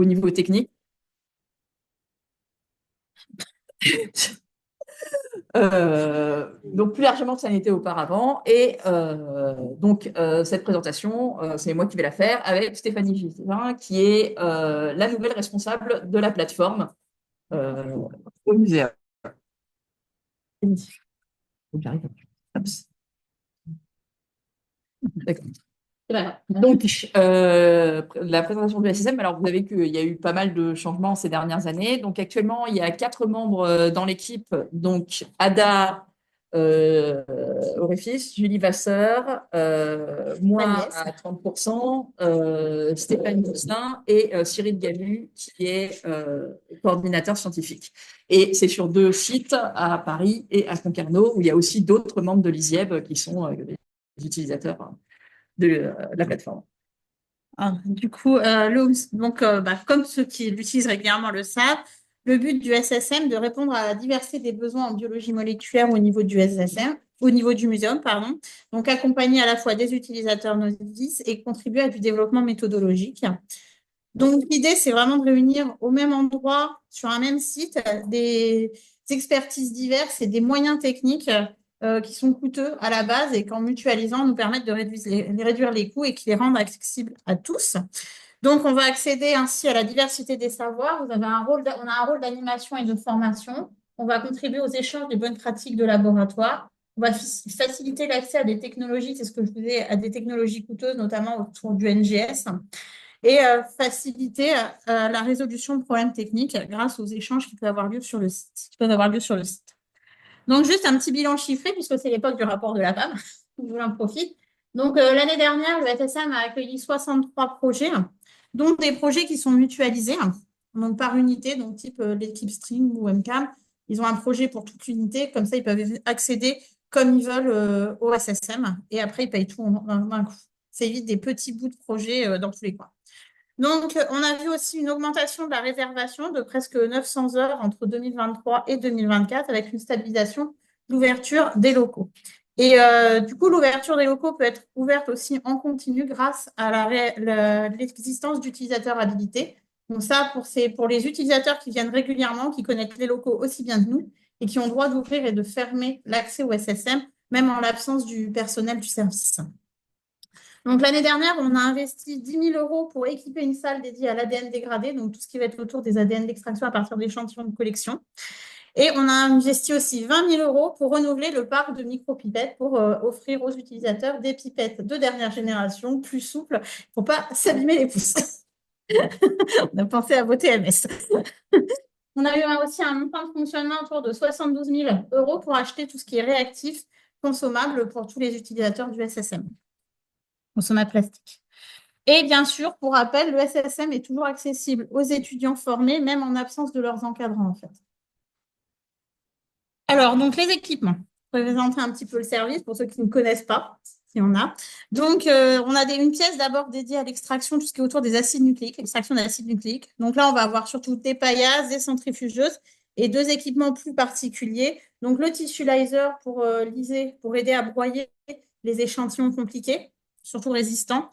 au niveau technique. Donc plus largement que ça n'était auparavant. Et donc cette présentation, c'est moi qui vais la faire avec Stéphanie Gisin, qui est la nouvelle responsable de la plateforme au musée. D'accord. Donc, la présentation du SSM, alors vous avez vu qu'il y a eu pas mal de changements ces dernières années. Donc, actuellement, il y a 4 membres dans l'équipe. Donc, Ada Orefis, Julie Vasseur, moi Agnès. à 30%, Stéphane Justin et Cyril Galu, qui est coordinateur scientifique. Et c'est sur 2 sites, à Paris et à Concarneau, où il y a aussi d'autres membres de l'ISIEB qui sont des utilisateurs de la plateforme. Ah, du coup, comme ceux qui l'utilisent régulièrement le savent, le but du SSM est de répondre à la diversité des besoins en biologie moléculaire au niveau du SSM, au niveau du muséum, pardon. Donc, accompagner à la fois des utilisateurs novices et contribuer à du développement méthodologique. Donc, l'idée, c'est vraiment de réunir au même endroit, sur un même site, des expertises diverses et des moyens techniques qui sont coûteux à la base et qu'en mutualisant, nous permettent de réduire les coûts et qui les rendent accessibles à tous. Donc, on va accéder ainsi à la diversité des savoirs. On a un rôle d'animation et de formation. On va contribuer aux échanges des bonnes pratiques de laboratoire. On va faciliter l'accès à des technologies, c'est ce que je vous disais, à des technologies coûteuses, notamment autour du NGS et faciliter la résolution de problèmes techniques grâce aux échanges qui peuvent avoir lieu sur le site. Donc, juste un petit bilan chiffré, puisque c'est l'époque du rapport de la PAM, je vous en profite. Donc, l'année dernière, le FSM a accueilli 63 projets, dont des projets qui sont mutualisés, donc par unité, donc type l'équipe String ou MCAM. Ils ont un projet pour toute l'unité, comme ça, ils peuvent accéder comme ils veulent au SSM, et après, ils payent tout d'un coup. Ça évite des petits bouts de projet dans tous les coins. Donc, on a vu aussi une augmentation de la réservation de presque 900 heures entre 2023 et 2024 avec une stabilisation de l'ouverture des locaux. Et du coup, l'ouverture des locaux peut être ouverte aussi en continu grâce à l'existence d'utilisateurs habilités. Donc ça, pour les utilisateurs qui viennent régulièrement, qui connaissent les locaux aussi bien que nous et qui ont le droit d'ouvrir et de fermer l'accès au SSM, même en l'absence du personnel du service. Donc, l'année dernière, on a investi 10 000 euros pour équiper une salle dédiée à l'ADN dégradé, donc tout ce qui va être autour des ADN d'extraction à partir d'échantillons de collection. Et on a investi aussi 20 000 euros pour renouveler le parc de micropipettes pour offrir aux utilisateurs des pipettes de dernière génération, plus souples, pour ne pas s'abîmer les pouces. On a pensé à vos TMS. On a eu aussi un montant de fonctionnement autour de 72 000 euros pour acheter tout ce qui est réactif, consommable pour tous les utilisateurs du SSM, consommable plastique. Et bien sûr, pour rappel, le SSM est toujours accessible aux étudiants formés, même en absence de leurs encadrants, en fait. Alors, donc, les équipements. Je vais présenter un petit peu le service pour ceux qui ne connaissent pas, si on a. Donc, on a une pièce d'abord dédiée à l'extraction, tout ce qui est autour des acides nucléiques, l'extraction d'acides nucléiques. Donc là, on va avoir surtout des paillasses, des centrifugeuses et 2 équipements plus particuliers. Donc, le tissue-laser pour liser, pour aider à broyer les échantillons compliqués, surtout résistants.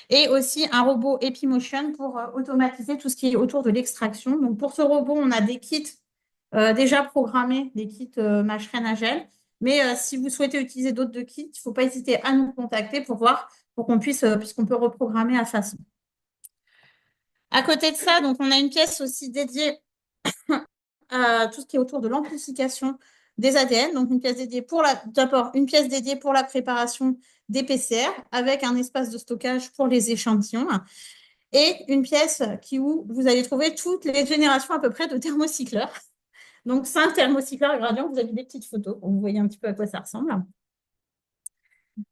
Et aussi un robot Epimotion pour automatiser tout ce qui est autour de l'extraction. Donc, pour ce robot, on a des kits déjà programmés, des kits Machine à gel. Mais si vous souhaitez utiliser d'autres kits, il ne faut pas hésiter à nous contacter pour voir, pour qu'on puisse, puisqu'on peut reprogrammer à façon. À côté de ça, donc, on a une pièce aussi dédiée à tout ce qui est autour de l'amplification des ADN. Donc, d'abord, une pièce dédiée pour la préparation des PCR avec un espace de stockage pour les échantillons et une pièce où vous allez trouver toutes les générations à peu près de thermocycleurs. Donc, 5 thermocycleurs gradient, vous avez des petites photos pour vous voyez un petit peu à quoi ça ressemble.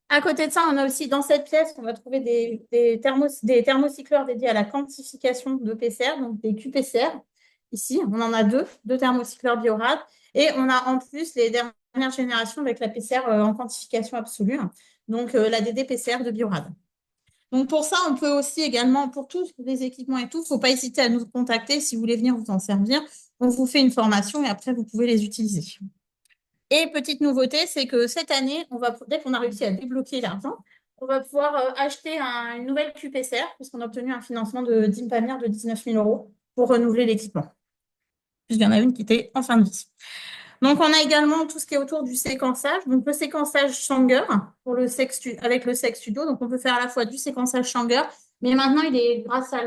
À côté de ça, on a aussi dans cette pièce, on va trouver des thermocycleurs dédiés à la quantification de PCR, donc des QPCR. Ici, on en a deux thermocycleurs Biorad. Et on a en plus les dernières générations avec la PCR en quantification absolue, donc la DD-PCR de Biorad. Donc pour ça, on peut aussi également, pour tous les équipements et tout, il ne faut pas hésiter à nous contacter si vous voulez venir vous en servir. On vous fait une formation et après, vous pouvez les utiliser. Et petite nouveauté, c'est que cette année, dès qu'on a réussi à débloquer l'argent, on va pouvoir acheter une nouvelle QPCR, puisqu'on a obtenu un financement de d'Impamir de 19 000 euros pour renouveler l'équipement, puisqu'il y en a une qui était en fin de vie. Donc, on a également tout ce qui est autour du séquençage. Donc, le séquençage Sanger pour avec le Seq Studio. Donc, on peut faire à la fois du séquençage Sanger, mais maintenant, grâce à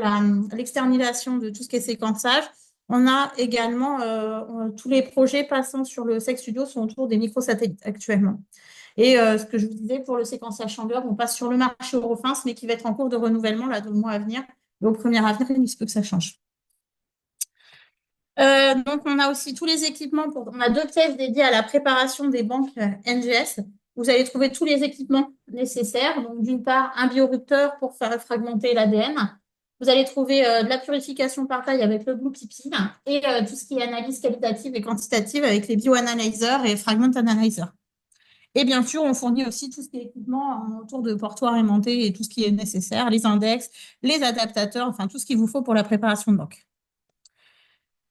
l'externalisation de tout ce qui est séquençage, on a également tous les projets passant sur le Seq Studio sont autour des microsatellites actuellement. Et ce que je vous disais, pour le séquençage Sanger, on passe sur le marché Eurofins, mais qui va être en cours de renouvellement là, dans le mois à venir. Et au premier avenir, il se peut que ça change. Donc, on a aussi tous les équipements. On a 2 pièces dédiées à la préparation des banques NGS. Vous allez trouver tous les équipements nécessaires. Donc, d'une part, un biorupteur pour faire fragmenter l'ADN. Vous allez trouver de la purification par taille avec le Blue PIPIN et tout ce qui est analyse qualitative et quantitative avec les bioanalyzers et fragment analyzers. Et bien sûr, on fournit aussi tout ce qui est équipement autour de portoirs aimantés et tout ce qui est nécessaire, les index, les adaptateurs, enfin tout ce qu'il vous faut pour la préparation de banque.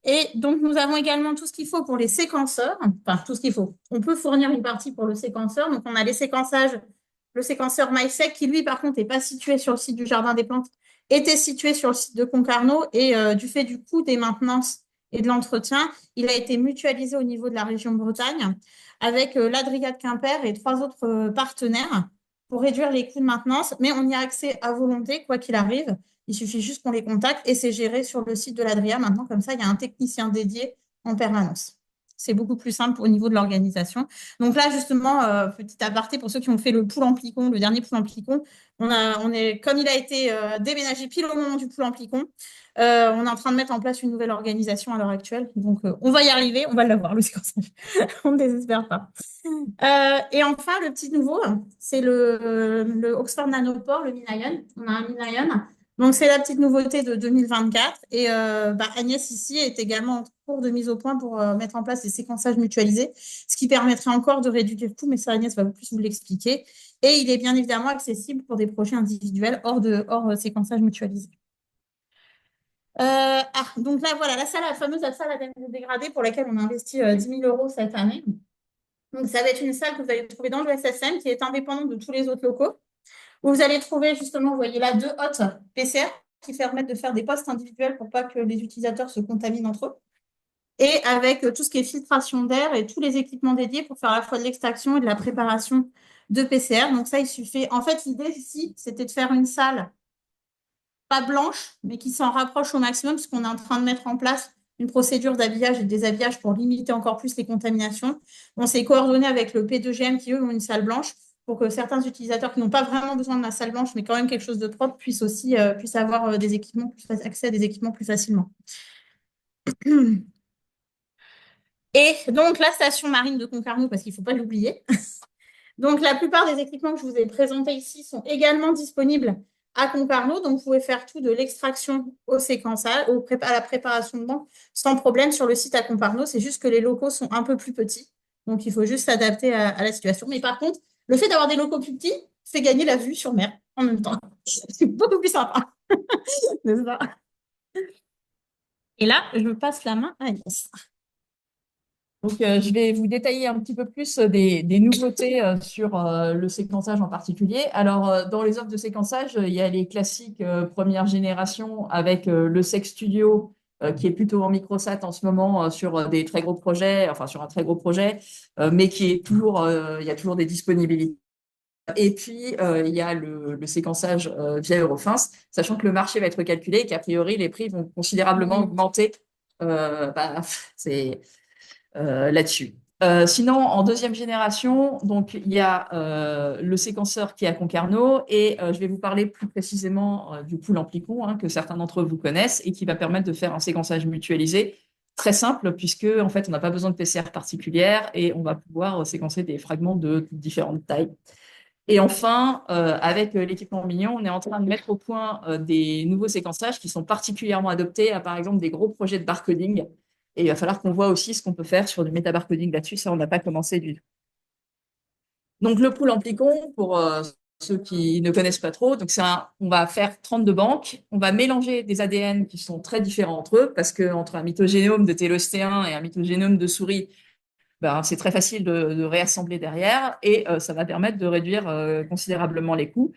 Et donc, nous avons également tout ce qu'il faut pour les séquenceurs. Enfin, tout ce qu'il faut. On peut fournir une partie pour le séquenceur. Donc, on a le séquenceur MySeq qui, lui, par contre, n'est pas situé sur le site du Jardin des Plantes, était situé sur le site de Concarneau et du fait du coût des maintenances et de l'entretien, il a été mutualisé au niveau de la région Bretagne avec l'Adria de Quimper et 3 autres partenaires pour réduire les coûts de maintenance. Mais on y a accès à volonté, quoi qu'il arrive. Il suffit juste qu'on les contacte et c'est géré sur le site de l'Adria. Maintenant, comme ça, il y a un technicien dédié en permanence. C'est beaucoup plus simple au niveau de l'organisation. Donc là, justement, petit aparté pour ceux qui ont fait le Poullamplicon, le dernier Poullamplicon, comme il a été déménagé pile au moment du Poullamplicon, on est en train de mettre en place une nouvelle organisation à l'heure actuelle. Donc, on va y arriver, on va l'avoir, le séquençage. On ne désespère pas. Et enfin, le petit nouveau, c'est le Oxford Nanopore, le MinION. On a un MinION. Donc, c'est la petite nouveauté de 2024. Et Agnès, ici, est également en cours de mise au point pour mettre en place des séquençages mutualisés, ce qui permettrait encore de réduire le coût, mais ça, Agnès va plus vous l'expliquer. Et il est bien évidemment accessible pour des projets individuels hors séquençage mutualisé. Donc là, voilà, la fameuse salle à dégradé pour laquelle on a investi 10 000 euros cette année. Donc, ça va être une salle que vous allez trouver dans le SSM qui est indépendante de tous les autres locaux. Où vous allez trouver justement, vous voyez là, 2 hôtes PCR qui permettent de faire des postes individuels pour pas que les utilisateurs se contaminent entre eux. Et avec tout ce qui est filtration d'air et tous les équipements dédiés pour faire à la fois de l'extraction et de la préparation de PCR. Donc ça, il suffit. En fait, l'idée ici, c'était de faire une salle pas blanche, mais qui s'en rapproche au maximum, parce qu'on est en train de mettre en place une procédure d'habillage et de déshabillage pour limiter encore plus les contaminations. On s'est coordonné avec le P2GM qui, eux, ont une salle blanche pour que certains utilisateurs qui n'ont pas vraiment besoin de la salle blanche, mais quand même quelque chose de propre, puissent avoir des équipements, accès à des équipements plus facilement. Et donc, la station marine de Concarneau, parce qu'il ne faut pas l'oublier. Donc, la plupart des équipements que je vous ai présentés ici sont également disponibles à Concarneau. Donc, vous pouvez faire tout de l'extraction au séquençage, à la préparation de banque sans problème sur le site à Concarneau. C'est juste que les locaux sont un peu plus petits. Donc, il faut juste s'adapter à la situation. Mais par contre, le fait d'avoir des locaux plus petits fait gagner la vue sur mer en même temps. C'est beaucoup plus sympa. N'est-ce pas? Et là, je passe la main à Agnès. Donc, je vais vous détailler un petit peu plus des nouveautés sur le séquençage en particulier. Alors, dans les offres de séquençage, il y a les classiques première génération avec le Seq Studio qui est plutôt en microsat en ce moment sur des très gros projets, enfin sur un très gros projet, mais qui est toujours, il y a toujours des disponibilités. Et puis, il y a le séquençage via Eurofins, sachant que le marché va être calculé et qu'a priori, les prix vont considérablement augmenter. C'est là-dessus. Sinon, en deuxième génération, donc il y a le séquenceur qui est à Concarneau et je vais vous parler plus précisément du Poullamplicon que certains d'entre vous connaissent et qui va permettre de faire un séquençage mutualisé très simple puisque en fait on n'a pas besoin de PCR particulière et on va pouvoir séquencer des fragments de différentes tailles. Et enfin, avec l'équipement Mignon, on est en train de mettre au point des nouveaux séquençages qui sont particulièrement adoptés à, par exemple, des gros projets de barcoding. Et il va falloir qu'on voit aussi ce qu'on peut faire sur du métabarcoding là-dessus. Ça, on n'a pas commencé du tout. Donc, le Poullamplicon, pour ceux qui ne connaissent pas trop, donc on va faire 32 banques. On va mélanger des ADN qui sont très différents entre eux parce qu'entre un mythogénome de télostéen et un mythogénome de souris, ben, c'est très facile de réassembler derrière et ça va permettre de réduire considérablement les coûts.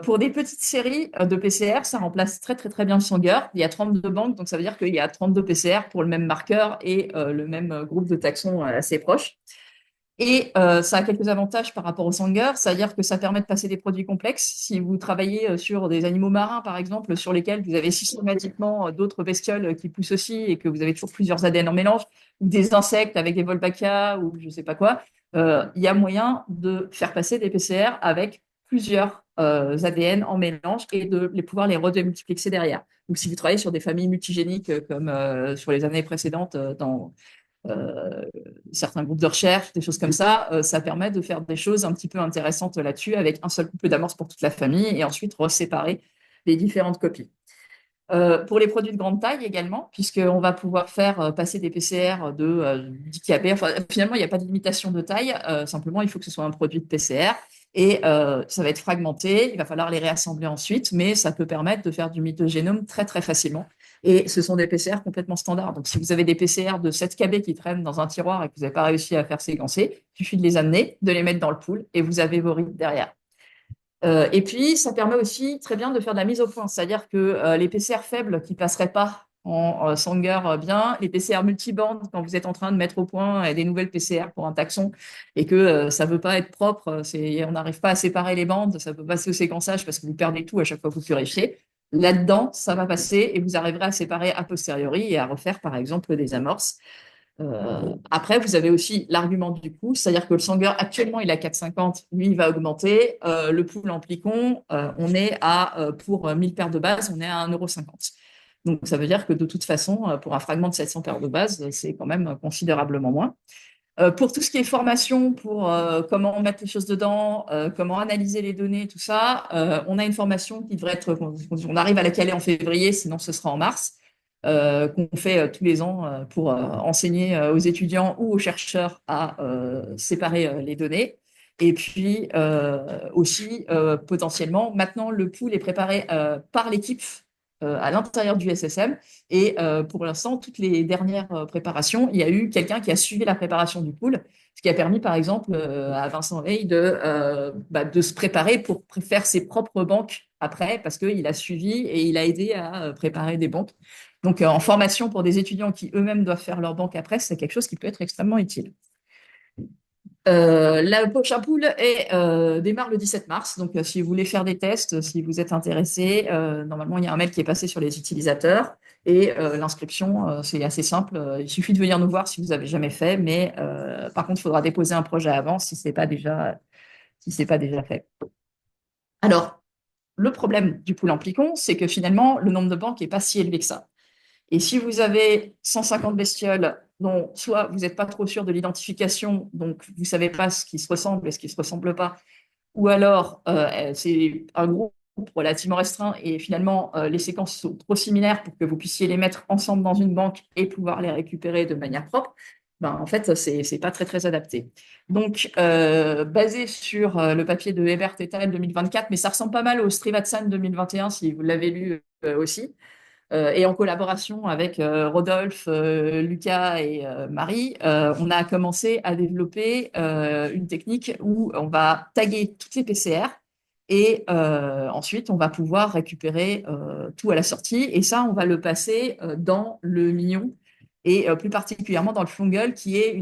Pour des petites séries de PCR, ça remplace très très très bien le Sanger. Il y a 32 banques, donc ça veut dire qu'il y a 32 PCR pour le même marqueur et le même groupe de taxons assez proches. Et ça a quelques avantages par rapport au Sanger, c'est-à-dire que ça permet de passer des produits complexes. Si vous travaillez sur des animaux marins, par exemple, sur lesquels vous avez systématiquement d'autres bestioles qui poussent aussi et que vous avez toujours plusieurs ADN en mélange, ou des insectes avec des Wolbachia ou je ne sais pas quoi, il y a moyen de faire passer des PCR avec plusieurs ADN en mélange et de pouvoir les redémultiplexer derrière. Donc, si vous travaillez sur des familles multigéniques comme sur les années précédentes dans euh, certains groupes de recherche, des choses comme ça permet de faire des choses un petit peu intéressantes là-dessus avec un seul couple d'amorces pour toute la famille et ensuite reséparer les différentes copies. Pour les produits de grande taille également, puisqu'on va pouvoir faire passer des PCR de 10 kb. Enfin, finalement, il n'y a pas de limitation de taille, simplement il faut que ce soit un produit de PCR et ça va être fragmenté, il va falloir les réassembler ensuite, mais ça peut permettre de faire du mitogénome très très facilement. Et ce sont des PCR complètement standards. Donc si vous avez des PCR de 7 kb qui traînent dans un tiroir et que vous n'avez pas réussi à faire séquencer, il suffit de les amener, de les mettre dans le pool et vous avez vos rites derrière. Et puis, ça permet aussi très bien de faire de la mise au point, c'est-à-dire que les PCR faibles qui passeraient pas en Sanger bien, les PCR multibandes, quand vous êtes en train de mettre au point des nouvelles PCR pour un taxon et que ça veut pas être propre, on n'arrive pas à séparer les bandes, ça peut passer au séquençage parce que vous perdez tout à chaque fois que vous purifiez. Là-dedans, ça va passer et vous arriverez à séparer a posteriori et à refaire, par exemple, des amorces. Après, vous avez aussi l'argument du coût, c'est-à-dire que le Sanger, actuellement, il est à 4,50, lui, il va augmenter. Le pool Amplicon, on est pour 1000 paires de base, on est à 1,50 €. Donc, ça veut dire que de toute façon, pour un fragment de 700 paires de base, c'est quand même considérablement moins. Pour tout ce qui est formation, pour comment mettre les choses dedans, comment analyser les données, tout ça, on a une formation qui devrait être, on arrive à la caler en février, sinon ce sera en mars, qu'on fait tous les ans pour enseigner aux étudiants ou aux chercheurs à séparer les données. Et puis aussi, potentiellement, maintenant, le pool est préparé par l'équipe à l'intérieur du SSM. Et pour l'instant, toutes les dernières préparations, il y a eu quelqu'un qui a suivi la préparation du pool, ce qui a permis, par exemple, à Vincent Hey de se préparer pour faire ses propres banques après, parce qu'il a suivi et il a aidé à préparer des banques. Donc, en formation pour des étudiants qui eux-mêmes doivent faire leur banque après, c'est quelque chose qui peut être extrêmement utile. La prochaine pool démarre le 17 mars. Donc, si vous voulez faire des tests, si vous êtes intéressé, normalement, il y a un mail qui est passé sur les utilisateurs. Et l'inscription, c'est assez simple. Il suffit de venir nous voir si vous n'avez jamais fait. Mais par contre, il faudra déposer un projet avant si c'est pas déjà fait. Alors, le problème du pool Amplicon, c'est que finalement, le nombre de banques n'est pas si élevé que ça. Et si vous avez 150 bestioles dont soit vous n'êtes pas trop sûr de l'identification, donc vous ne savez pas ce qui se ressemble et ce qui ne se ressemble pas, ou alors c'est un groupe relativement restreint et finalement les séquences sont trop similaires pour que vous puissiez les mettre ensemble dans une banque et pouvoir les récupérer de manière propre, ben, en fait, c'est pas très, très adapté. Donc, basé sur le papier de Ebert et al. 2024, mais ça ressemble pas mal au Srivatsan 2021, si vous l'avez lu aussi, et en collaboration avec Rodolphe, Lucas et Marie, on a commencé à développer une technique où on va taguer toutes les PCR et ensuite on va pouvoir récupérer tout à la sortie et ça, on va le passer dans le mignon et plus particulièrement dans le fungal qui est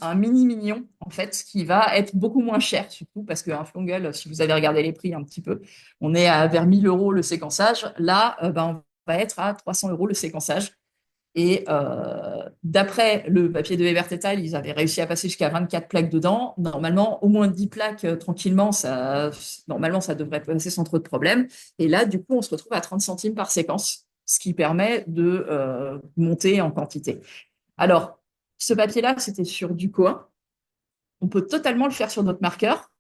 un mini mignon en fait qui va être beaucoup moins cher surtout parce qu'un fungal, si vous avez regardé les prix un petit peu, on est à vers 1000 € le séquençage. Là, ben, va être à 300 € le séquençage. Et d'après le papier de Ebert et al., ils avaient réussi à passer jusqu'à 24 plaques dedans. Normalement, au moins 10 plaques tranquillement, normalement, ça devrait passer sans trop de problèmes. Et là, du coup, on se retrouve à 30 centimes par séquence, ce qui permet de monter en quantité. Alors, ce papier-là, c'était sur du coin. On peut totalement le faire sur d'autres marqueurs.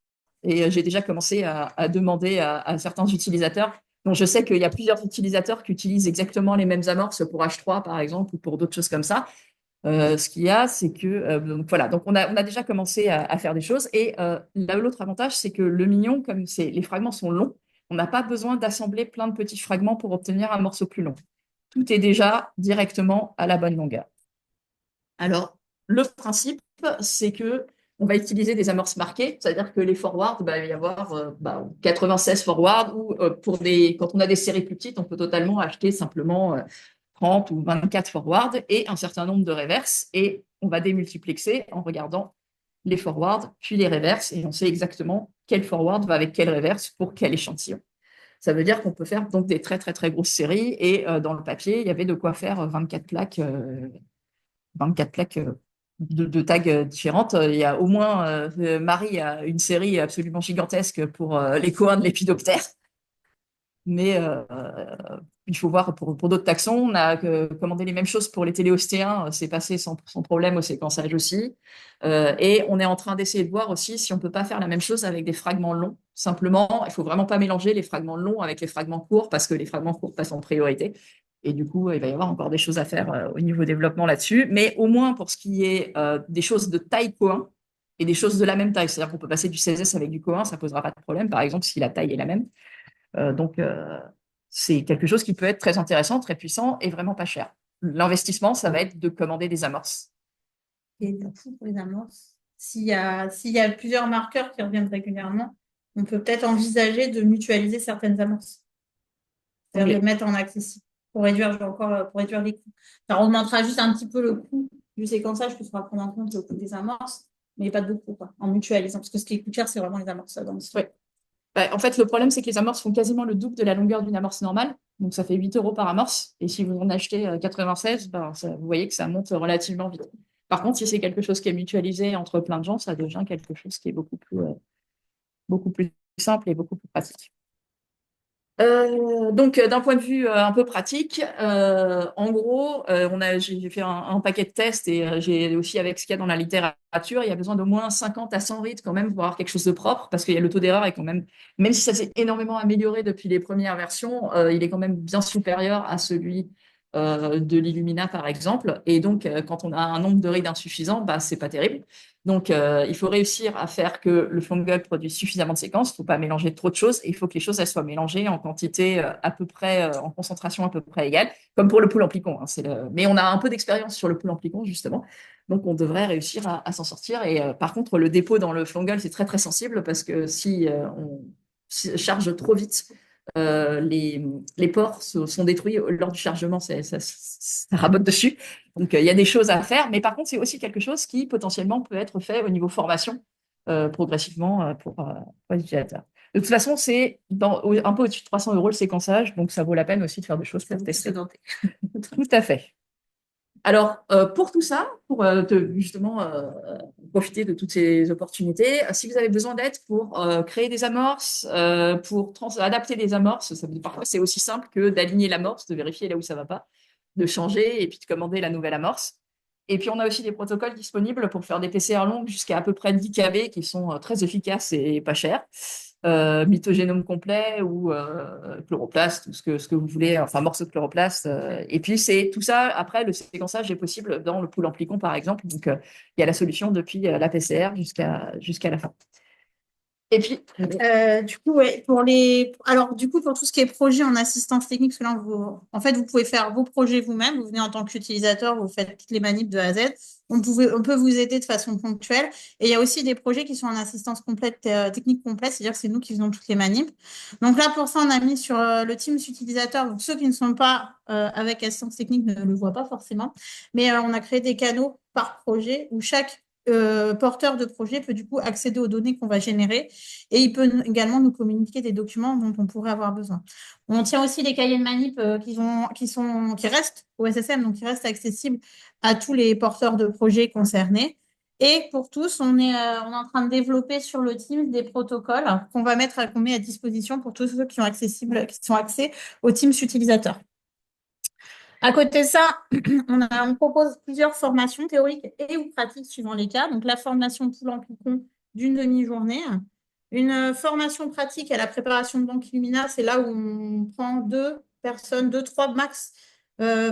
Et j'ai déjà commencé à demander à certains utilisateurs. Donc, je sais qu'il y a plusieurs utilisateurs qui utilisent exactement les mêmes amorces pour H3, par exemple, ou pour d'autres choses comme ça. Ce qu'il y a, c'est que donc voilà, donc on a déjà commencé à faire des choses. Et l'autre avantage, c'est que le mignon, comme les fragments sont longs, on n'a pas besoin d'assembler plein de petits fragments pour obtenir un morceau plus long. Tout est déjà directement à la bonne longueur. Alors, le principe, c'est que on va utiliser des amorces marquées, c'est-à-dire que les forwards, il va y avoir 96 forwards, ou quand on a des séries plus petites, on peut totalement acheter simplement 30 ou 24 forwards et un certain nombre de reverses, et on va démultiplexer en regardant les forwards, puis les reverses, et on sait exactement quel forward va avec quelle reverse pour quel échantillon. Ça veut dire qu'on peut faire donc des très très très grosses séries, et dans le papier, il y avait de quoi faire 24 plaques, 24 plaques de tags différentes. Il y a au moins, Marie a une série absolument gigantesque pour les coins de l'épidoptère. Mais il faut voir pour d'autres taxons. On a commandé les mêmes choses pour les téléostéens. C'est passé sans problème au séquençage aussi. Et on est en train d'essayer de voir aussi si on peut pas faire la même chose avec des fragments longs. Simplement, il faut vraiment pas mélanger les fragments longs avec les fragments courts, parce que les fragments courts passent en priorité. Et du coup, il va y avoir encore des choses à faire au niveau développement là-dessus. Mais au moins pour ce qui est des choses de taille Co1 et des choses de la même taille. C'est-à-dire qu'on peut passer du 16S avec du Co1, ça posera pas de problème, par exemple, si la taille est la même. Donc, c'est quelque chose qui peut être très intéressant, très puissant et vraiment pas cher. L'investissement, ça va être de commander des amorces. Et du coup, pour les amorces, s'il y a plusieurs marqueurs qui reviennent régulièrement, on peut peut-être envisager de mutualiser certaines amorces, c'est-à-dire de les mettre en accessible pour réduire les coûts. Ça augmentera juste un petit peu le coût du séquençage, qu'il faudra prendre en compte le coût des amorces, mais pas de beaucoup, quoi, en mutualisant. Parce que ce qui coûte cher, c'est vraiment les amorces dans le site. Ouais. En fait, le problème, c'est que les amorces font quasiment le double de la longueur d'une amorce normale. Donc, ça fait 8 euros par amorce. Et si vous en achetez 96, vous voyez que ça monte relativement vite. Par contre, si c'est quelque chose qui est mutualisé entre plein de gens, ça devient quelque chose qui est beaucoup plus simple et beaucoup plus pratique. Donc, d'un point de vue un peu pratique, en gros, j'ai fait un paquet de tests, et j'ai aussi, avec ce qu'il y a dans la littérature, il y a besoin d'au moins 50 à 100 reads quand même pour avoir quelque chose de propre, parce qu'il y a le taux d'erreur est quand même si ça s'est énormément amélioré depuis les premières versions, il est quand même bien supérieur à celui de l'Illumina, par exemple. Et donc, quand on a un nombre de reads insuffisant, c'est pas terrible. Donc, il faut réussir à faire que le Fungal produise suffisamment de séquences. Il ne faut pas mélanger trop de choses, et il faut que les choses elles soient mélangées en quantité à peu près, en concentration à peu près égale, comme pour le pool amplicon. Mais on a un peu d'expérience sur le pool amplicon, justement. Donc, on devrait réussir à s'en sortir. Et par contre, le dépôt dans le Fungal, c'est très, très sensible, parce que si on charge trop vite, les ports sont détruits lors du chargement, ça rabote dessus. Donc, il y a des choses à faire, mais par contre, c'est aussi quelque chose qui potentiellement peut être fait au niveau formation progressivement pour les utilisateurs. De toute façon, c'est un peu au-dessus de 300 euros le séquençage, donc ça vaut la peine aussi de faire des choses pour tester. Tout à fait. Alors, pour tout ça, pour justement profiter de toutes ces opportunités, si vous avez besoin d'aide pour créer des amorces, pour adapter des amorces, parfois c'est aussi simple que d'aligner l'amorce, de vérifier là où ça va pas, de changer et puis de commander la nouvelle amorce. Et puis, on a aussi des protocoles disponibles pour faire des PCR longues jusqu'à à peu près 10 kb, qui sont très efficaces et pas chers. Mitogénome complet ou chloroplaste, ou ce que vous voulez, enfin morceau de chloroplaste. Et puis, c'est tout ça. Après, le séquençage est possible dans le pool amplicon, par exemple. Donc, il y a la solution depuis la PCR jusqu'à la fin. Et puis, Du coup, ouais, alors, du coup, pour tout ce qui est projet en assistance technique, parce que là, en fait, vous pouvez faire vos projets vous-même. Vous venez en tant qu'utilisateur, vous faites toutes les manips de A à Z. On peut vous aider de façon ponctuelle. Et il y a aussi des projets qui sont en assistance complète, technique complète, c'est-à-dire que c'est nous qui faisons toutes les manips. Donc là, pour ça, on a mis sur le Teams utilisateur. Donc, ceux qui ne sont pas avec assistance technique ne le voient pas forcément. Mais on a créé des canaux par projet où chaque porteur de projet peut du coup accéder aux données qu'on va générer, et il peut également nous communiquer des documents dont on pourrait avoir besoin. On tient aussi les cahiers de manip qui restent au SSM, donc qui restent accessibles à tous les porteurs de projets concernés. Et pour tous, on est en train de développer sur le Teams des protocoles qu'on met à disposition pour tous ceux qui sont accès au Teams utilisateur. À côté de ça, on propose plusieurs formations théoriques et ou pratiques suivant les cas. Donc, la formation pool amplicon d'une demi-journée. Une formation pratique à la préparation de banque Illumina, c'est là où on prend deux, trois max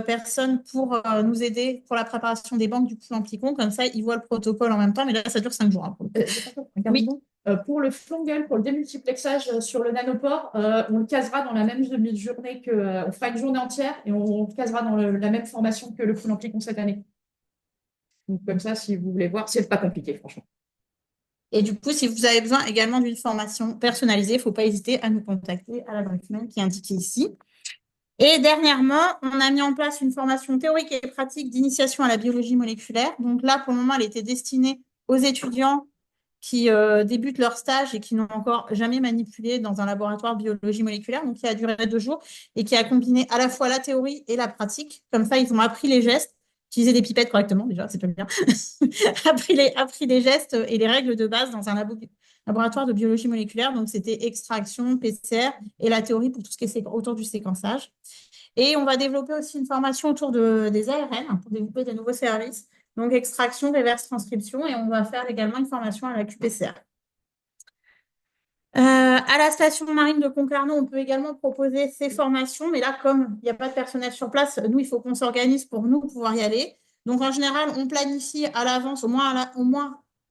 personnes pour nous aider pour la préparation des banques du pool amplicon. Comme ça, ils voient le protocole en même temps, mais là, ça dure 5 jours. oui. Pour le Fungal, pour le démultiplexage sur le nanopore, on le casera dans la même demi-journée on fera une journée entière, et on le casera dans la même formation que le pool amplicon cette année. Donc, comme ça, si vous voulez voir, c'est pas compliqué, franchement. Et du coup, si vous avez besoin également d'une formation personnalisée, il ne faut pas hésiter à nous contacter à l'adresse mail qui est indiquée ici. Et dernièrement, on a mis en place une formation théorique et pratique d'initiation à la biologie moléculaire. Donc là, pour le moment, elle était destinée aux étudiants qui débutent leur stage et qui n'ont encore jamais manipulé dans un laboratoire de biologie moléculaire, donc qui a duré 2 jours et qui a combiné à la fois la théorie et la pratique. Comme ça, ils ont appris les gestes, utiliser des pipettes correctement déjà, c'est pas bien, appris les gestes et les règles de base dans un laboratoire de biologie moléculaire. Donc, c'était extraction, PCR et la théorie pour tout ce qui est autour du séquençage. Et on va développer aussi une formation autour des ARN pour développer des nouveaux services. Donc, extraction, reverse transcription. Et on va faire également une formation à la QPCR. À la station marine de Concarneau, on peut également proposer ces formations. Mais là, comme il n'y a pas de personnel sur place, nous, il faut qu'on s'organise pour nous pouvoir y aller. Donc, en général, on planifie à l'avance, au moins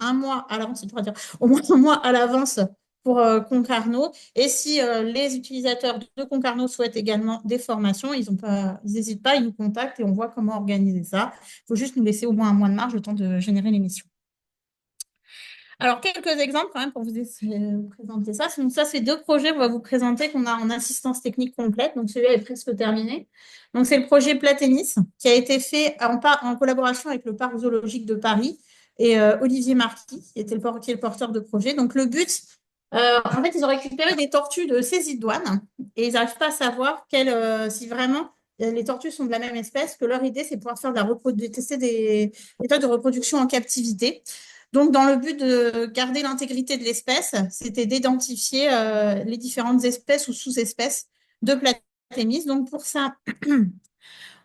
un mois à l'avance, c'est dire, au moins un mois à l'avance pour Concarneau. Et si les utilisateurs de Concarneau souhaitent également des formations, ils n'hésitent pas, ils nous contactent et on voit comment organiser ça. Il faut juste nous laisser au moins un mois de marge, le temps de générer l'émission. Alors, quelques exemples quand même pour vous présenter ça. Donc, ça, c'est 2 projets qu'on va vous présenter qu'on a en assistance technique complète. Donc, celui-là est presque terminé. Donc, c'est le projet Platénis qui a été fait en collaboration avec le Parc zoologique de Paris et Olivier Marquis, qui est le porteur de projet. Donc, le but, en fait, ils ont récupéré des tortues de saisie de douane et ils n'arrivent pas à savoir si vraiment les tortues sont de la même espèce, que leur idée, c'est de pouvoir faire de tester des méthodes de reproduction en captivité. Donc, dans le but de garder l'intégrité de l'espèce, c'était d'identifier les différentes espèces ou sous-espèces de Platémis. Donc, pour ça,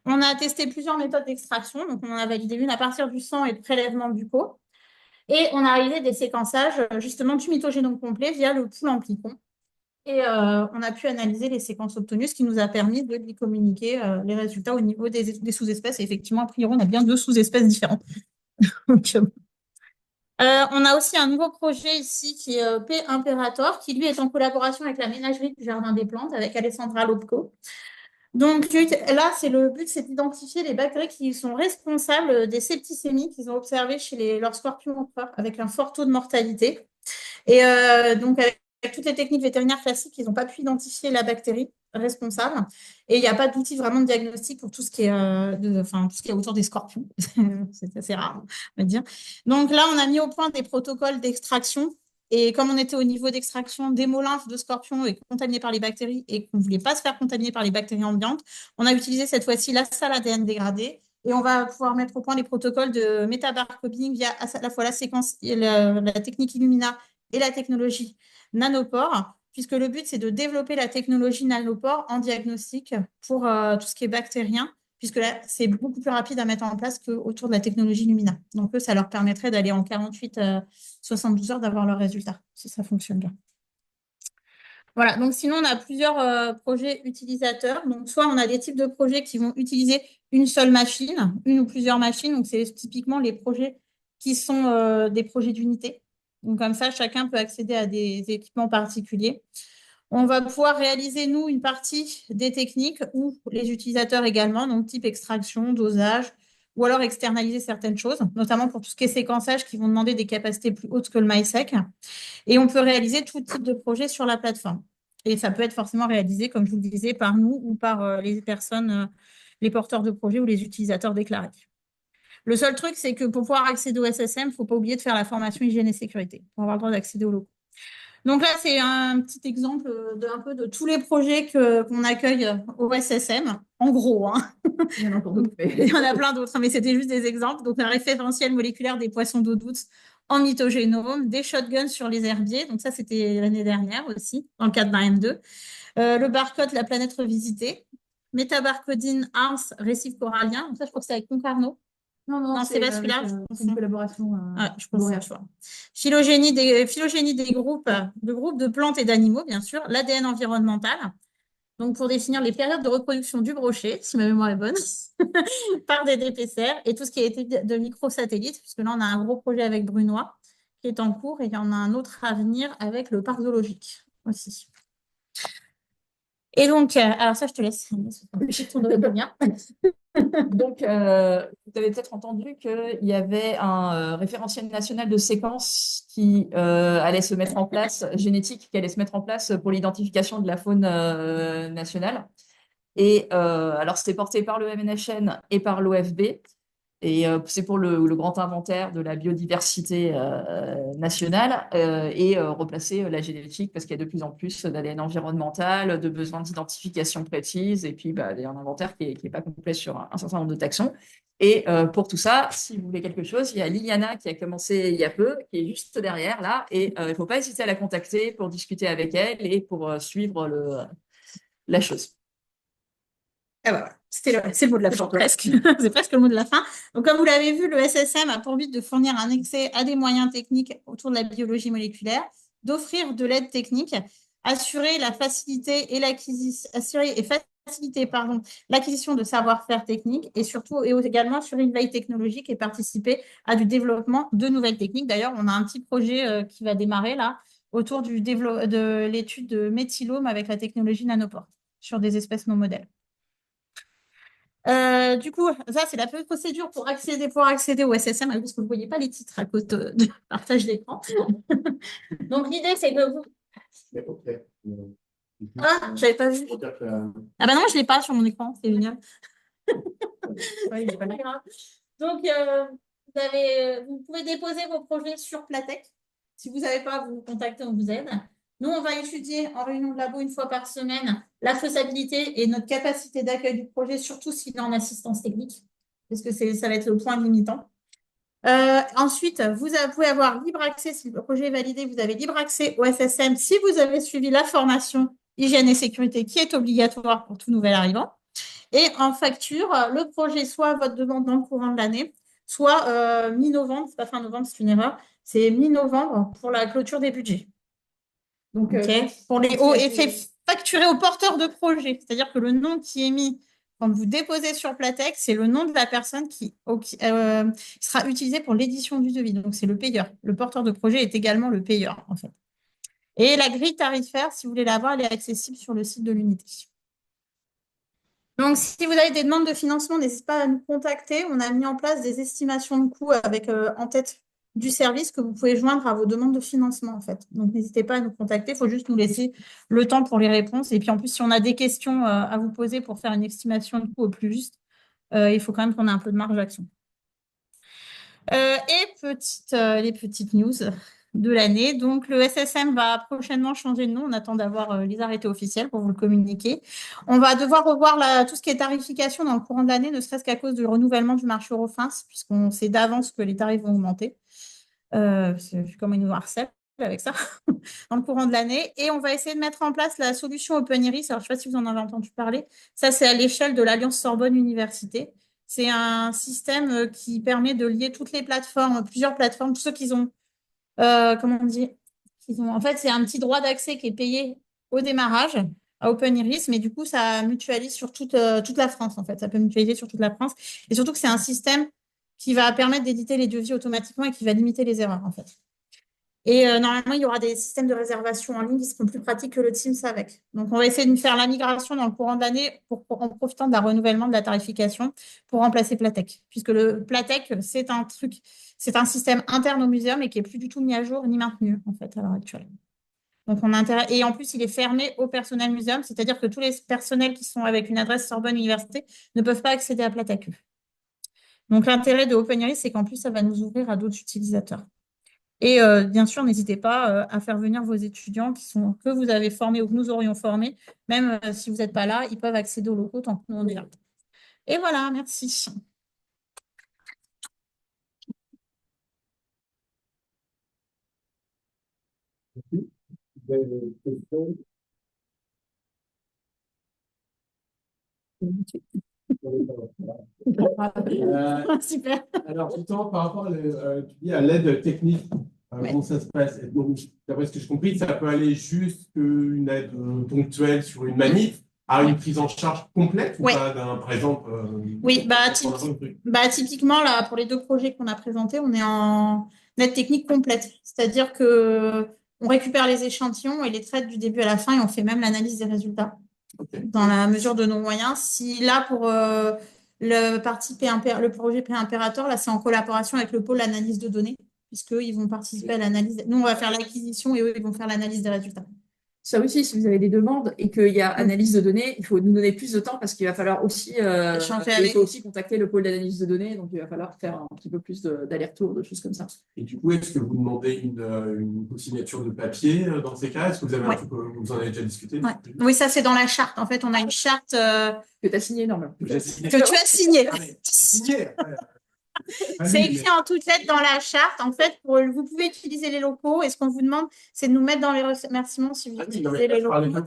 on a testé plusieurs méthodes d'extraction. Donc, on en a validé une à partir du sang et de prélèvements buccaux. Et on a réalisé des séquençages justement du mitogénome complet via le pool amplicon. Et on a pu analyser les séquences obtenues, ce qui nous a permis de lui communiquer les résultats au niveau des sous-espèces. Et effectivement, a priori, on a bien 2 sous-espèces différentes. Donc, on a aussi un nouveau projet ici qui est P Imperator, qui lui est en collaboration avec la ménagerie du Jardin des Plantes, avec Alessandra Lobko. Donc là, le but, c'est d'identifier les bactéries qui sont responsables des septicémies qu'ils ont observées chez leurs scorpions empereurs, avec un fort taux de mortalité. Et donc, avec toutes les techniques vétérinaires classiques, ils n'ont pas pu identifier la bactérie responsable. Et il n'y a pas d'outil vraiment de diagnostic pour tout ce qui est, tout ce qui est autour des scorpions. C'est assez rare, on va dire. Donc là, on a mis au point des protocoles d'extraction. Et comme on était au niveau d'extraction d'hémolymphes de scorpions et contaminés par les bactéries et qu'on ne voulait pas se faire contaminer par les bactéries ambiantes, on a utilisé cette fois-ci la salle ADN dégradée. Et on va pouvoir mettre au point les protocoles de métabarcoding via à la fois la séquence, la technique Illumina et la technologie nanopore, puisque le but, c'est de développer la technologie nanopore en diagnostic pour tout ce qui est bactérien, puisque là, c'est beaucoup plus rapide à mettre en place qu'autour de la technologie Lumina. Donc, eux, ça leur permettrait d'aller en 48, 72 heures d'avoir leurs résultats, si ça fonctionne bien. Voilà, donc sinon, on a plusieurs projets utilisateurs. Donc, soit on a des types de projets qui vont utiliser une seule machine, une ou plusieurs machines. Donc, c'est typiquement les projets qui sont des projets d'unité. Donc, comme ça, chacun peut accéder à des équipements particuliers. On va pouvoir réaliser, nous, une partie des techniques ou les utilisateurs également, donc type extraction, dosage, ou alors externaliser certaines choses, notamment pour tout ce qui est séquençage qui vont demander des capacités plus hautes que le MySeq. Et on peut réaliser tout type de projet sur la plateforme. Et ça peut être forcément réalisé, comme je vous le disais, par nous ou par les personnes, les porteurs de projets ou les utilisateurs déclarés. Le seul truc, c'est que pour pouvoir accéder au SSM, il ne faut pas oublier de faire la formation hygiène et sécurité pour avoir le droit d'accéder aux locaux. Donc là, c'est un petit exemple un peu de tous les projets qu'on accueille au SSM, en gros. Hein. Il y en a encore d'autres. Il y en a plein d'autres, mais c'était juste des exemples. Donc, un référentiel moléculaire des poissons d'eau douce en mitogénome, des shotguns sur les herbiers. Donc, ça, c'était l'année dernière aussi, dans le cadre d'un M2. Le barcode, la planète revisitée. Métabarcodine, Ars, récif corallien. Donc, ça, je crois que c'est avec Concarneau. Non, c'est pas celui-là. C'est une collaboration. Je pense que c'est phylogénie des groupes, de plantes et d'animaux, bien sûr. L'ADN environnemental. Donc, pour définir les périodes de reproduction du brochet, si ma mémoire est bonne, par des DPCR et tout ce qui a été de microsatellites, puisque là, on a un gros projet avec Brunois qui est en cours et il y en a un autre à venir avec le parc zoologique aussi. Et donc, alors ça, je te laisse. Je tournerai le bien. Donc, vous avez peut-être entendu qu'il y avait un référentiel national de séquences qui allait se mettre en place, génétique, qui allait se mettre en place pour l'identification de la faune nationale. Et alors, c'était porté par le MNHN et par l'OFB. Et c'est pour le grand inventaire de la biodiversité nationale et replacer la génétique parce qu'il y a de plus en plus d'ADN environnemental, de besoins d'identification précise et puis il y a un inventaire qui est pas complet sur un certain nombre de taxons. Et pour tout ça, si vous voulez quelque chose, il y a Liliana qui a commencé il y a peu, qui est juste derrière là, et il ne faut pas hésiter à la contacter pour discuter avec elle et pour suivre la chose. Ah bah voilà, c'est le mot de la fin, presque. C'est presque le mot de la fin. Donc, comme vous l'avez vu, le SSM a pour but de fournir un accès à des moyens techniques autour de la biologie moléculaire, d'offrir de l'aide technique, assurer la facilité et l'acquisition, l'acquisition de savoir-faire technique et surtout et également assurer une veille technologique et participer à du développement de nouvelles techniques. D'ailleurs, on a un petit projet qui va démarrer là autour de l'étude de méthylome avec la technologie nanopore sur des espèces non modèles. Du coup, ça, c'est la procédure pour pouvoir accéder au SSM, parce que vous ne voyez pas les titres à cause de partage d'écran. Donc, l'idée, c'est que vous... Ah, j'avais pas vu. Ah bah non, je ne l'ai pas sur mon écran, c'est génial. Donc, vous pouvez déposer vos projets sur Platec. Si vous n'avez pas, vous nous contactez, on vous aide. Nous, on va étudier en réunion de labo une fois par semaine la faisabilité et notre capacité d'accueil du projet, surtout s'il est en assistance technique, parce que ça va être le point limitant. Ensuite, vous pouvez avoir libre accès, si le projet est validé, vous avez libre accès au SSM si vous avez suivi la formation hygiène et sécurité qui est obligatoire pour tout nouvel arrivant. Et en facture, le projet, soit votre demande dans le courant de l'année, soit mi-novembre, c'est pas fin novembre, c'est une erreur, c'est mi-novembre pour la clôture des budgets. Donc, pour les hauts effets facturés au porteur de projet, c'est-à-dire que le nom qui est mis quand vous déposez sur Platex, c'est le nom de la personne qui sera utilisé pour l'édition du devis. Donc, c'est le payeur. Le porteur de projet est également le payeur, en fait. Et la grille tarifaire, si vous voulez la voir, elle est accessible sur le site de l'unité. Donc, si vous avez des demandes de financement, n'hésitez pas à nous contacter. On a mis en place des estimations de coûts avec en tête du service que vous pouvez joindre à vos demandes de financement, en fait. Donc, n'hésitez pas à nous contacter. Il faut juste nous laisser le temps pour les réponses. Et puis, en plus, si on a des questions à vous poser pour faire une estimation de coût au plus juste, il faut quand même qu'on ait un peu de marge d'action. Et les petites news de l'année. Donc, le SSM va prochainement changer de nom. On attend d'avoir les arrêtés officiels pour vous le communiquer. On va devoir revoir tout ce qui est tarification dans le courant de l'année, ne serait-ce qu'à cause du renouvellement du marché Eurofins, puisqu'on sait d'avance que les tarifs vont augmenter. C'est comme ils nous harcèlent avec ça dans le courant de l'année. Et on va essayer de mettre en place la solution Open Iris. Alors, je ne sais pas si vous en avez entendu parler. Ça, c'est à l'échelle de l'Alliance Sorbonne Université. C'est un système qui permet de lier toutes les plateformes, plusieurs plateformes, tous ceux qui ont, comment on dit, en fait, c'est un petit droit d'accès qui est payé au démarrage à Open Iris, mais du coup, ça mutualise sur toute la France, en fait. Ça peut mutualiser sur toute la France. Et surtout que c'est un système qui va permettre d'éditer les devis automatiquement et qui va limiter les erreurs, en fait. Et normalement, il y aura des systèmes de réservation en ligne qui seront plus pratiques que le Teams avec. Donc, on va essayer de faire la migration dans le courant de l'année en profitant d'un renouvellement de la tarification pour remplacer Platec. Puisque le Platec, c'est un système interne au muséum et qui est plus du tout mis à jour ni maintenu, en fait, à l'heure actuelle. Donc, et en plus, il est fermé au personnel muséum, c'est-à-dire que tous les personnels qui sont avec une adresse Sorbonne Université ne peuvent pas accéder à Platec. Donc, l'intérêt de OpenIris, c'est qu'en plus, ça va nous ouvrir à d'autres utilisateurs. Et bien sûr, n'hésitez pas à faire venir vos étudiants que vous avez formés ou que nous aurions formés. Même si vous n'êtes pas là, ils peuvent accéder aux locaux tant que nous, on est là. Et voilà, merci. Vous avez des questions Super. Alors, justement, par rapport à l'aide technique, Ouais. comment ça se passe? Donc, d'après ce que je compris, ça peut aller juste une aide ponctuelle sur une manip à une prise en charge complète ou Ouais. pas par exemple Oui, typiquement, là, pour les deux projets qu'on a présentés, on est en aide technique complète. C'est-à-dire que on récupère les échantillons et les traite du début à la fin et on fait même l'analyse des résultats. dans la mesure de nos moyens. Si là, pour le projet pré-impérateur, là, c'est en collaboration avec le pôle analyse de données, puisqu'eux, ils vont participer à l'analyse. Nous, on va faire l'acquisition et eux, ils vont faire l'analyse des résultats. Ça aussi, si vous avez des demandes et qu'il y a analyse de données, il faut nous donner plus de temps parce qu'il va falloir aussi, Échanger il avec. faut aussi contacter le pôle d'analyse de données, donc il va falloir faire un petit peu plus d'aller-retour, de choses comme ça. Et du coup, est-ce que vous demandez une signature de papier dans ces cas? Est-ce que vous avez un Ouais. truc, vous en avez déjà discuté? Ouais. Oui, ça, c'est dans la charte. En fait, on a une charte Que tu as signé normalement. Que j'ai signé. que tu as signée. Ah, mais j'ai signé. C'est écrit en toutes lettres dans la charte. En fait, vous pouvez utiliser les locaux. Et ce qu'on vous demande, c'est de nous mettre dans les remerciements si vous utilisez les locaux.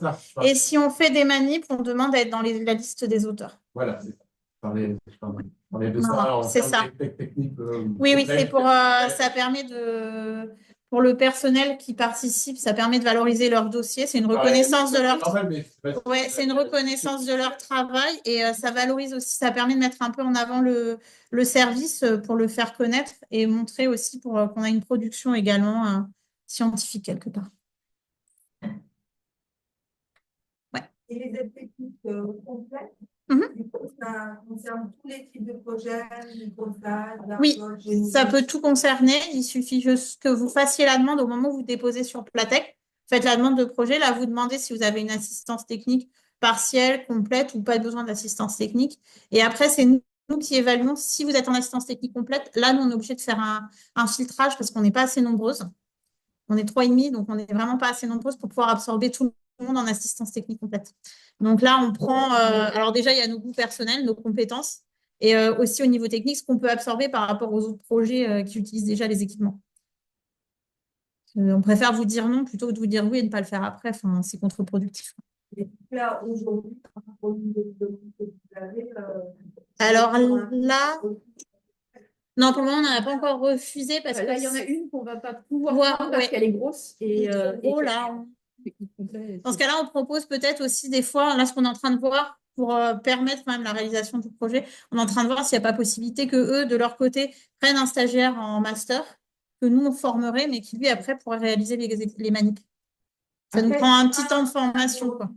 Et si on fait des manips, on demande à être dans la liste des auteurs. Voilà, c'est ça. Je parlais de ça en c'est ça. technique. Oui, c'est pour ça permet pour le personnel qui participe, ça permet de valoriser leur dossier. C'est une reconnaissance de leur c'est une reconnaissance de leur travail et ça valorise aussi, ça permet de mettre un peu en avant le service pour le faire connaître et montrer aussi pour qu'on a une production également scientifique quelque part. Ouais. Et les aides techniques complètes, du coup, ça concerne tous les types de projets, oui, ça peut tout concerner. Il suffit juste que vous fassiez la demande au moment où vous déposez sur Platec. Faites la demande de projet. Là, vous demandez si vous avez une assistance technique partielle, complète ou pas besoin d'assistance technique. Et après, c'est nous qui évaluons si vous êtes en assistance technique complète. Là, nous, on est obligé de faire un filtrage parce qu'on n'est pas assez nombreuses. On est 3,5, donc on n'est vraiment pas assez nombreuses pour pouvoir absorber tout le monde en assistance technique complète. Donc là, on prend, alors déjà, il y a nos goûts personnels, nos compétences, et aussi au niveau technique, ce qu'on peut absorber par rapport aux autres projets qui utilisent déjà les équipements. On préfère vous dire non plutôt que de vous dire oui et ne pas le faire après. Enfin, c'est contre-productif. Et là, aujourd'hui, par rapport au niveau de que vous avez, alors là, non, pour le moment, on n'en a pas encore refusé parce que là, il y en a une qu'on ne va pas pouvoir prendre parce qu'elle est grosse. Et là, dans ce cas-là, on propose peut-être aussi des fois, là, ce qu'on est en train de voir pour permettre quand même la réalisation du projet, on est en train de voir s'il n'y a pas possibilité que eux, de leur côté, prennent un stagiaire en master que nous, on formerait, mais qui, lui, après, pourrait réaliser les manips. Ça nous prend un petit temps de formation, quoi.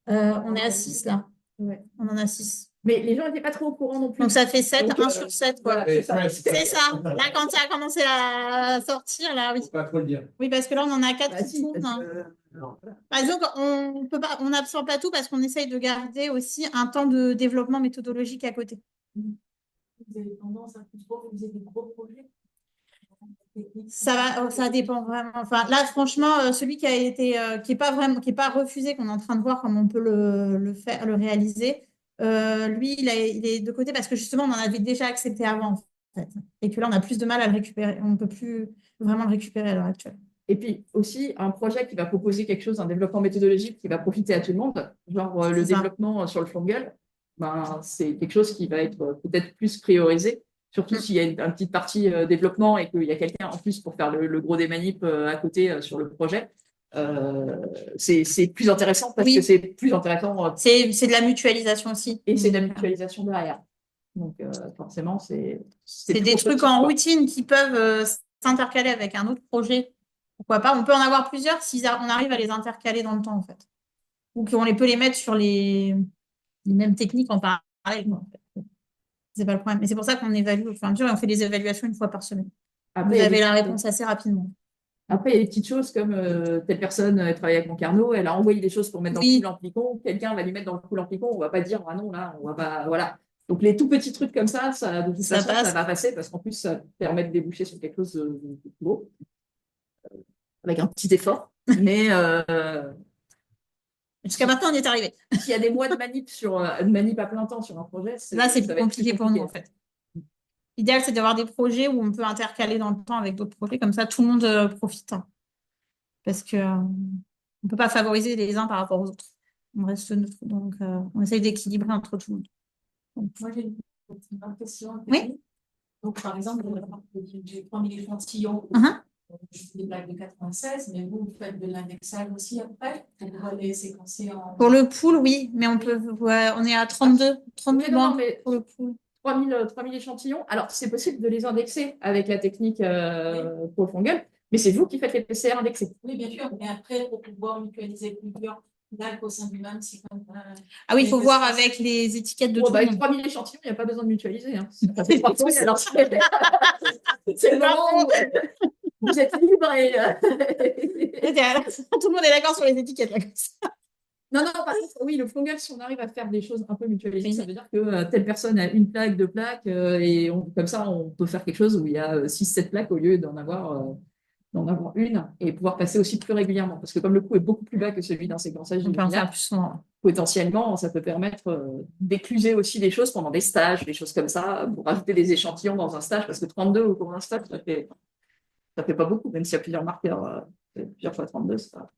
On est à 6, là. Ouais. On en a 6. Mais les gens n'étaient pas trop au courant non plus. Donc, ça fait 7, donc, 1 sur 7, quoi. Voilà, c'est ça. Là, quand ça a commencé à sortir, là, oui. Faut pas trop le dire. Oui, parce que là, on en a 4 qui tournent. Par exemple, on n'absorbe pas tout parce qu'on essaye de garder aussi un temps de développement méthodologique à côté. Vous avez tendance à plus trop, vous avez des gros projets? Ça dépend vraiment. Enfin, là, franchement, celui qui a été, qui est pas refusé, qu'on est en train de voir comment on peut le faire, le réaliser. Lui, il est de côté parce que justement, on en avait déjà accepté avant, en fait, et que là, on a plus de mal à le récupérer. On ne peut plus vraiment le récupérer à l'heure actuelle. Et puis aussi, un projet qui va proposer quelque chose, un développement méthodologique qui va profiter à tout le monde, genre le développement sur le Fungal, ben, c'est quelque chose qui va être peut-être plus priorisé, surtout s'il y a une petite partie développement et qu'il y a quelqu'un en plus pour faire le gros des manips à côté sur le projet. C'est plus intéressant parce que c'est plus intéressant. C'est de la mutualisation aussi. Et c'est de la mutualisation derrière. Donc forcément, c'est des trucs en routine qui peuvent s'intercaler avec un autre projet. Pourquoi pas? On peut en avoir plusieurs si on arrive à les intercaler dans le temps, en fait. Ou qu'on peut les mettre sur les mêmes techniques en parallèle. En fait. C'est pas le problème. Mais c'est pour ça qu'on évalue au fur et à mesure et on fait des évaluations une fois par semaine. Après, vous avez la réponse assez rapidement. Après, il y a des petites choses comme telle personne travaille avec Concarneau, elle a envoyé des choses pour mettre dans le pool Amplicon, quelqu'un va lui mettre dans le pool Amplicon, on ne va pas dire ah non, là, on va pas. Voilà. Donc les tout petits trucs comme ça, de toute façon, ça va passer parce qu'en plus, ça permet de déboucher sur quelque chose de beau, avec un petit effort. Mais jusqu'à maintenant, on est arrivé. S'il y a des mois de manip à plein temps sur un projet, là, c'est plus compliqué pour nous, en fait. L'idéal, c'est d'avoir des projets où on peut intercaler dans le temps avec d'autres projets. Comme ça, tout le monde profite. Parce qu'on ne peut pas favoriser les uns par rapport aux autres. On reste neutre. Donc, on essaye d'équilibrer entre tout le monde. Donc, moi, j'ai une petite question. Oui. Donc, par exemple, j'ai 3000 échantillons. Je fais des blagues de 96, mais vous faites de l'indexage aussi après pour les séquencer en... Pour le pool, oui. Mais on est à 32 non, mais pour le pool. 3000 échantillons. Alors, c'est possible de les indexer avec la technique pour le fungal, mais c'est vous qui faites les PCR indexés. Oui, bien sûr, mais après, pour pouvoir mutualiser plusieurs, plaques au sein du même site. Ah oui, il faut Et voir ça, avec les étiquettes de Bon, tout bah, le avec monde. 3000 échantillons, il n'y a pas besoin de mutualiser. Hein. Alors, c'est le moment où vous êtes libre et. Tout le monde est d'accord sur les étiquettes, là, comme ça. Non, non, par contre, oui, le fungal, si on arrive à faire des choses un peu mutualisées, ça veut dire que telle personne a une plaque, deux plaques, et comme ça, on peut faire quelque chose où il y a 6, 7 plaques au lieu d'en avoir une, et pouvoir passer aussi plus régulièrement. Parce que comme le coût est beaucoup plus bas que celui d'un séquençage On peut en faire linéaire, plus souvent. potentiellement, ça peut permettre d'écluser aussi des choses pendant des stages, des choses comme ça, pour rajouter des échantillons dans un stage, parce que 32 au cours d'un stage, ça fait pas beaucoup, même s'il y a plusieurs marqueurs, plusieurs fois 32, c'est pas.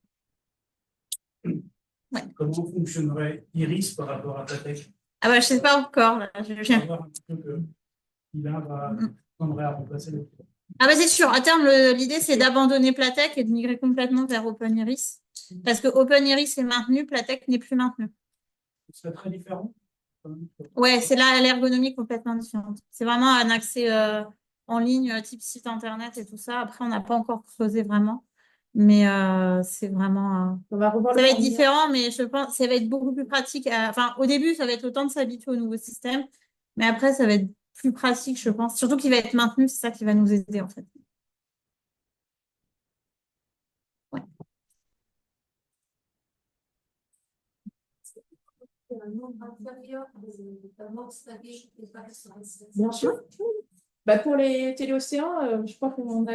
Ouais. Comment fonctionnerait Iris par rapport à Patek? Ah bah, je sais pas encore. Là. Savoir un petit peu que Ilan va tendrait à remplacer le. Ah bah c'est sûr, à terme, l'idée c'est d'abandonner Platek et de migrer complètement vers OpenIris. Parce que OpenIris est maintenu, Platek n'est plus maintenu. Ce serait très différent. Ouais, c'est là l'ergonomie complètement différente. C'est vraiment un accès en ligne, type site internet et tout ça. Après, on n'a pas encore creusé vraiment. Mais c'est vraiment. On va revoir Ça le va être formulaire. différent, mais je pense que ça va être beaucoup plus pratique. Enfin, au début, ça va être le temps de s'habituer au nouveau système. Mais après, ça va être plus pratique, je pense. Surtout qu'il va être maintenu, c'est ça qui va nous aider, en fait. Ouais. Bien sûr. Bah, pour les téléocéans, je crois on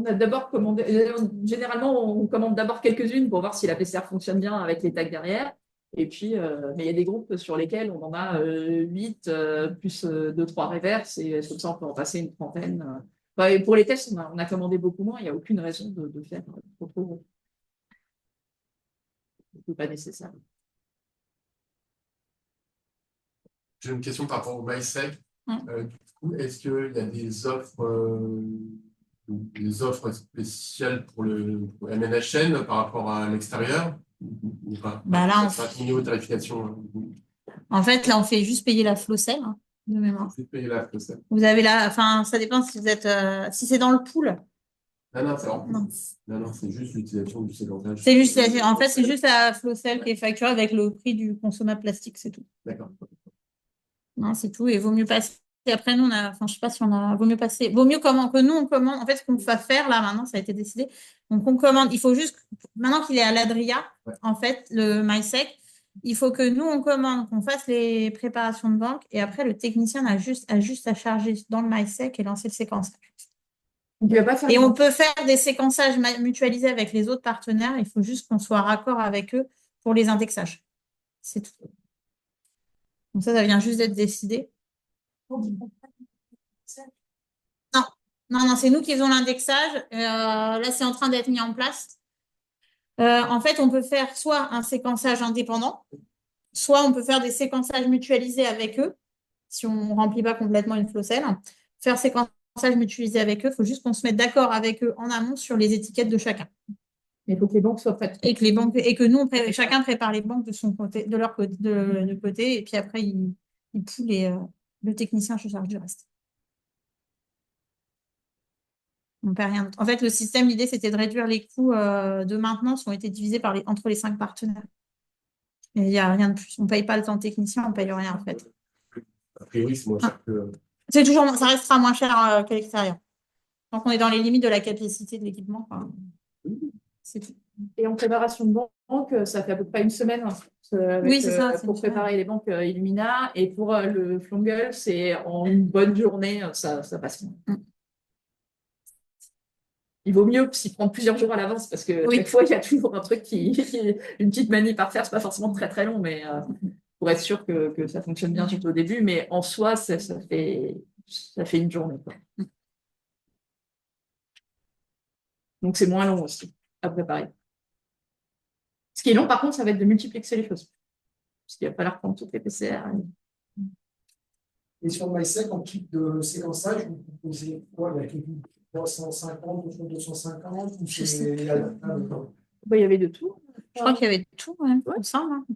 a d'abord commandé. Généralement, on commande d'abord quelques-unes pour voir si la PCR fonctionne bien avec les tags derrière. Et puis, mais il y a des groupes sur lesquels on en a 8, plus 2-3 reverses, et comme ça, on peut en passer une trentaine. Bah, et pour les tests, on a commandé beaucoup moins. Il n'y a aucune raison de faire trop. C'est pas nécessaire. J'ai une question par rapport au MySec. Ouais. Du coup, est-ce qu'il y a des offres spéciales pour pour MNHN par rapport à l'extérieur ou pas? Bah là, Ça sera au niveau de tarification. en fait, là, on fait juste payer la flocelle, hein, de mémoire. C'est payé là, ça. Vous avez là, enfin, ça dépend si vous êtes, si c'est dans le pool. Non, c'est Non. non, c'est juste l'utilisation du séquençage. C'est juste, en fait, c'est juste la flocelle qui est facturée avec le prix du consommable plastique, c'est tout. D'accord. Non, c'est tout. Et vaut mieux passer. Et après, nous, enfin, je sais pas si on a, vaut mieux passer. Vaut mieux comment que nous, on commande. En fait, ce qu'on va faire là, maintenant, ça a été décidé. Donc, on commande. Il faut juste, maintenant qu'il est à l'Adria, Ouais. en fait, le MySec, il faut que nous, on commande, qu'on fasse les préparations de banque. Et après, le technicien a juste à charger dans le MySec et lancer le séquençage. Donc, il va pas faire Et on peut faire des séquençages mutualisés avec les autres partenaires. Il faut juste qu'on soit raccord avec eux pour les indexages. C'est tout. Donc ça vient juste d'être décidé. Non, c'est nous qui faisons l'indexage. Là, c'est en train d'être mis en place. En fait, on peut faire soit un séquençage indépendant, soit on peut faire des séquençages mutualisés avec eux, si on ne remplit pas complètement une flocelle. Faire séquençage mutualisé avec eux, il faut juste qu'on se mette d'accord avec eux en amont sur les étiquettes de chacun. Il faut que les banques soient prêtes. Et que nous, chacun prépare les banques de son côté, de leur côté, de côté, et puis après, il poule et le technicien se charge du reste. On perd rien d'autre. En fait, le système, l'idée, c'était de réduire les coûts de maintenance qui ont été divisés entre les 5 partenaires. Et il n'y a rien de plus. On ne paye pas le temps technicien, on ne paye rien en fait. A priori, c'est moins cher que. Ça restera moins cher qu'à l'extérieur. Donc, on est dans les limites de la capacité de l'équipement. Enfin, c'est tout. Et en préparation de banque, ça fait à peu près une semaine Oui, c'est ça. pour préparer les banques Illumina. Et pour le Flongle, c'est en une bonne journée, ça passe. Il vaut mieux s'y prendre plusieurs jours à l'avance parce que chaque fois, il y a toujours un truc une petite manip à faire. C'est pas forcément très très long, mais pour être sûr que ça fonctionne bien surtout au début. Mais en soi, ça fait une journée, quoi. Donc c'est moins long aussi à préparer. Ce qui est long, par contre, ça va être de multiplexer les choses. Parce qu'il va falloir prendre toutes les PCR. Et sur MySec, en type de séquençage, vous proposez quoi? Il y a 350, 250 ou c'est Il y avait de tout. Je crois qu'il y avait de tout, il me semble. Hein. Il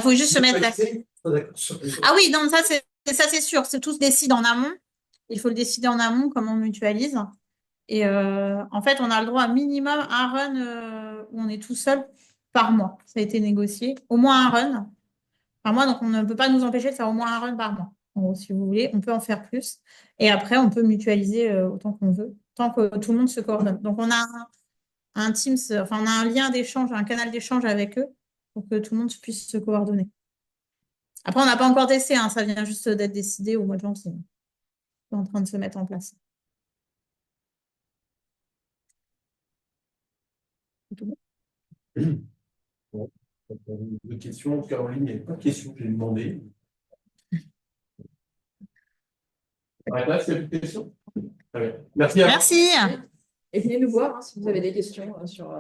faut juste se mettre d'accord. Ah oui, non, ça c'est sûr. C'est tout se décide en amont. Il faut le décider en amont, comment on mutualise. Et en fait, on a le droit à minimum un run où on est tout seul par mois. Ça a été négocié. Au moins un run par mois. Donc, on ne peut pas nous empêcher de faire au moins un run par mois. En gros, si vous voulez, on peut en faire plus. Et après, on peut mutualiser autant qu'on veut, tant que tout le monde se coordonne. Donc, on a un Teams, enfin, on a un lien d'échange, un canal d'échange avec eux pour que tout le monde puisse se coordonner. Après, on n'a pas encore testé, hein, ça vient juste d'être décidé au mois de janvier. C'est en train de se mettre en place. Bon. D'autres questions? En tout cas, en ligne, il n'y a pas de questions que j'ai demandées. Là, c'est une question? Très bien. Merci à vous. Merci. Et venez nous voir hein, si vous avez des questions sur.